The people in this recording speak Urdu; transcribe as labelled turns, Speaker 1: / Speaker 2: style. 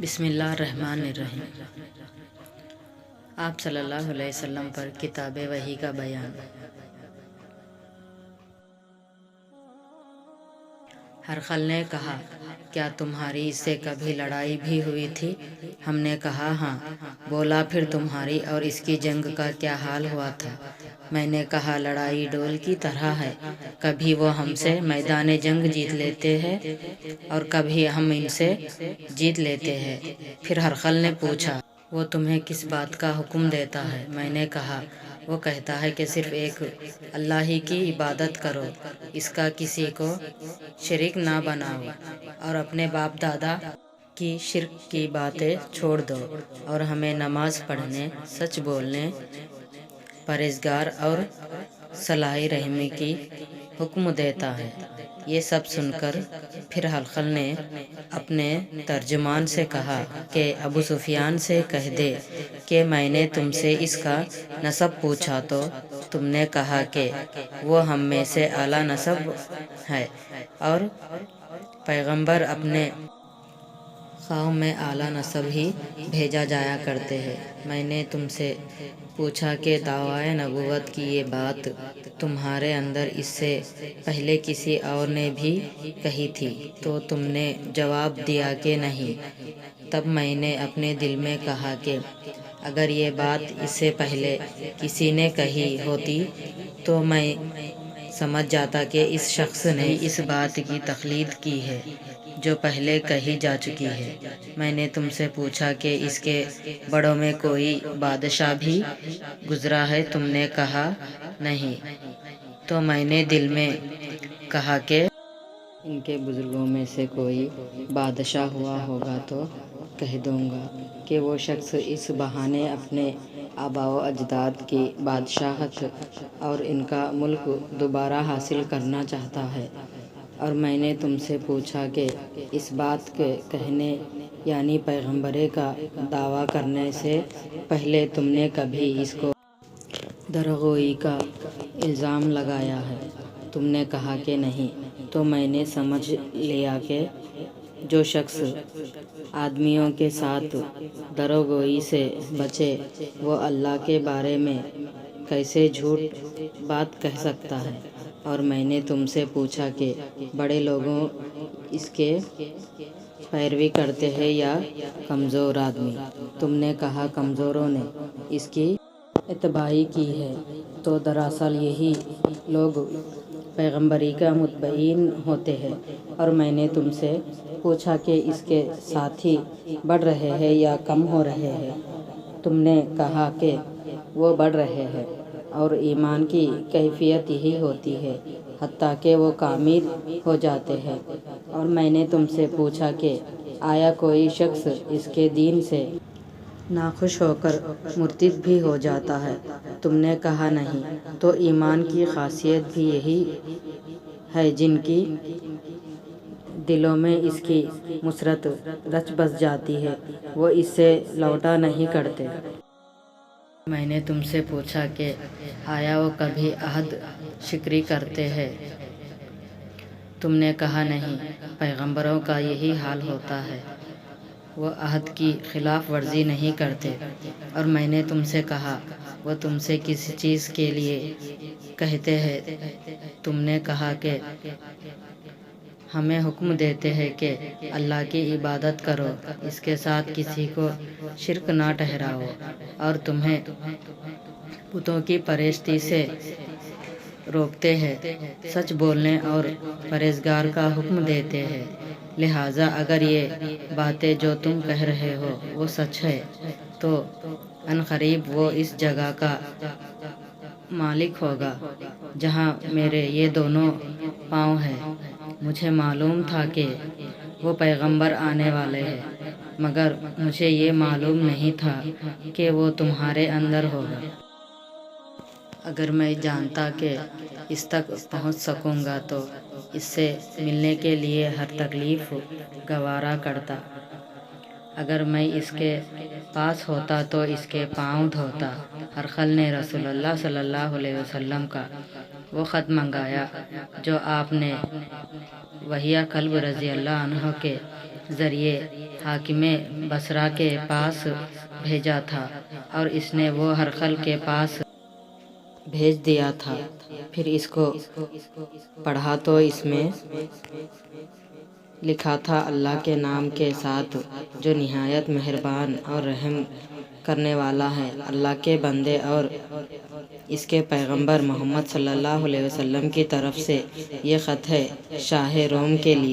Speaker 1: بسم اللہ الرحمن الرحیم۔ آپ صلی اللہ علیہ وسلم پر کتاب وحی کا بیان۔ ہرقل نے کہا، کیا تمہاری اس سے کبھی لڑائی بھی ہوئی تھی؟ ہم نے کہا ہاں۔ بولا، پھر تمہاری اور اس کی جنگ کا کیا حال ہوا تھا؟ میں نے کہا، لڑائی ڈول کی طرح ہے، کبھی وہ ہم سے میدان جنگ جیت لیتے ہیں اور کبھی ہم ان سے جیت لیتے ہیں۔ پھر ہرقل نے پوچھا، وہ تمہیں کس بات کا حکم دیتا ہے؟ میں نے کہا، وہ کہتا ہے کہ صرف ایک اللہ ہی کی عبادت کرو، اس کا کسی کو شریک نہ بناؤ، اور اپنے باپ دادا کی شرک کی باتیں چھوڑ دو، اور ہمیں نماز پڑھنے، سچ بولنے، پرہیزگار اور صلہ رحمی کی حکم دیتا ہے۔ یہ سب سن کر پھر ہرقل نے اپنے ترجمان سے کہا کہ ابو سفیان سے کہہ دے کہ میں نے تم سے اس کا نسب پوچھا تو تم نے کہا کہ وہ ہم میں سے اعلیٰ نسب ہے، اور پیغمبر اپنے قوم میں اعلیٰ نسب ہی بھیجا جایا کرتے ہیں۔ میں نے تم سے پوچھا کہ دعویٰ نبوت کی یہ بات تمہارے اندر اس سے پہلے کسی اور نے بھی کہی تھی تو تم نے جواب دیا کہ نہیں۔ تب میں نے اپنے دل میں کہا کہ اگر یہ بات اس سے پہلے کسی نے کہی ہوتی تو میں سمجھ جاتا کہ اس شخص نے اس بات کی تقلید کی ہے جو پہلے کہی جا چکی ہے۔ میں نے تم سے پوچھا کہ اس کے بڑوں میں کوئی بادشاہ بھی گزرا ہے؟ تم نے کہا نہیں۔ تو میں نے دل میں کہا کہ ان کے بزرگوں میں سے کوئی بادشاہ ہوا ہوگا تو کہہ دوں گا کہ وہ شخص اس بہانے اپنے آباء و اجداد کی بادشاہت اور ان کا ملک دوبارہ حاصل کرنا چاہتا ہے۔ اور میں نے تم سے پوچھا کہ اس بات کے کہنے یعنی پیغمبری کا دعویٰ کرنے سے پہلے تم نے کبھی اس کو دروغگوئی کا الزام لگایا ہے؟ تم نے کہا کہ نہیں۔ تو میں نے سمجھ لیا کہ جو شخص آدمیوں کے ساتھ دروغگوئی سے بچے وہ اللہ کے بارے میں کیسے جھوٹ بات کہہ سکتا ہے۔ اور میں نے تم سے پوچھا کہ بڑے لوگوں اس کے پیروی کرتے ہیں یا کمزور آدمی؟ تم نے کہا کمزوروں نے اس کی اتباعی کی ہے۔ تو دراصل یہی لوگ پیغمبری کا متبعین ہوتے ہیں۔ اور میں نے تم سے پوچھا کہ اس کے ساتھی بڑھ رہے ہیں یا کم ہو رہے ہیں؟ تم نے کہا کہ وہ بڑھ رہے ہیں، اور ایمان کی کیفیت یہی ہوتی ہے حتیٰ کہ وہ کامل ہو جاتے ہیں۔ اور میں نے تم سے پوچھا کہ آیا کوئی شخص اس کے دین سے ناخوش ہو کر مرتد بھی ہو جاتا ہے؟ تم نے کہا نہیں۔ تو ایمان کی خاصیت بھی یہی ہے جن کی دلوں میں اس کی مسرت رچ بس جاتی ہے وہ اس سے لوٹا نہیں کرتے۔ میں نے تم سے پوچھا کہ آیا وہ کبھی عہد شکنی کرتے ہیں؟ تم نے کہا نہیں۔ پیغمبروں کا یہی حال ہوتا ہے، وہ عہد کی خلاف ورزی نہیں کرتے۔ اور میں نے تم سے کہا وہ تم سے کس چیز کے لیے کہتے ہیں؟ تم نے کہا کہ ہمیں حکم دیتے ہیں کہ اللہ کی عبادت کرو، اس کے ساتھ کسی کو شریک نہ ٹھہراؤ، اور تمہیں بتوں کی پرستی سے روکتے ہیں، سچ بولنے اور پرہیزگار کا حکم دیتے ہیں۔ لہٰذا اگر یہ باتیں جو تم کہہ رہے ہو وہ سچ ہے تو عنقریب وہ اس جگہ کا مالک ہوگا جہاں میرے یہ دونوں پاؤں ہیں۔ مجھے معلوم تھا کہ وہ پیغمبر آنے والے ہیں، مگر مجھے یہ معلوم نہیں تھا کہ وہ تمہارے اندر ہوگا۔ اگر میں جانتا کہ اس تک پہنچ سکوں گا تو اس سے ملنے کے لیے ہر تکلیف گوارا کرتا۔ اگر میں اس کے پاس ہوتا تو اس کے پاؤں دھوتا۔ ہرقل نے رسول اللہ صلی اللہ علیہ وسلم کا وہ خط منگایا جو آپ نے وحیہ کلب رضی اللہ عنہ کے ذریعے حاکم بصرہ کے پاس بھیجا تھا اور اس نے وہ ہرقل کے پاس بھیج دیا تھا۔ پھر اس کو پڑھا تو اس میں لکھا تھا اللہ کے نام کے ساتھ جو نہایت مہربان اور رحم کرنے والا ہے۔ اللہ کے بندے اور اس کے پیغمبر محمد صلی اللہ علیہ وسلم کی طرف سے یہ خط ہے شاہ روم کے لیے۔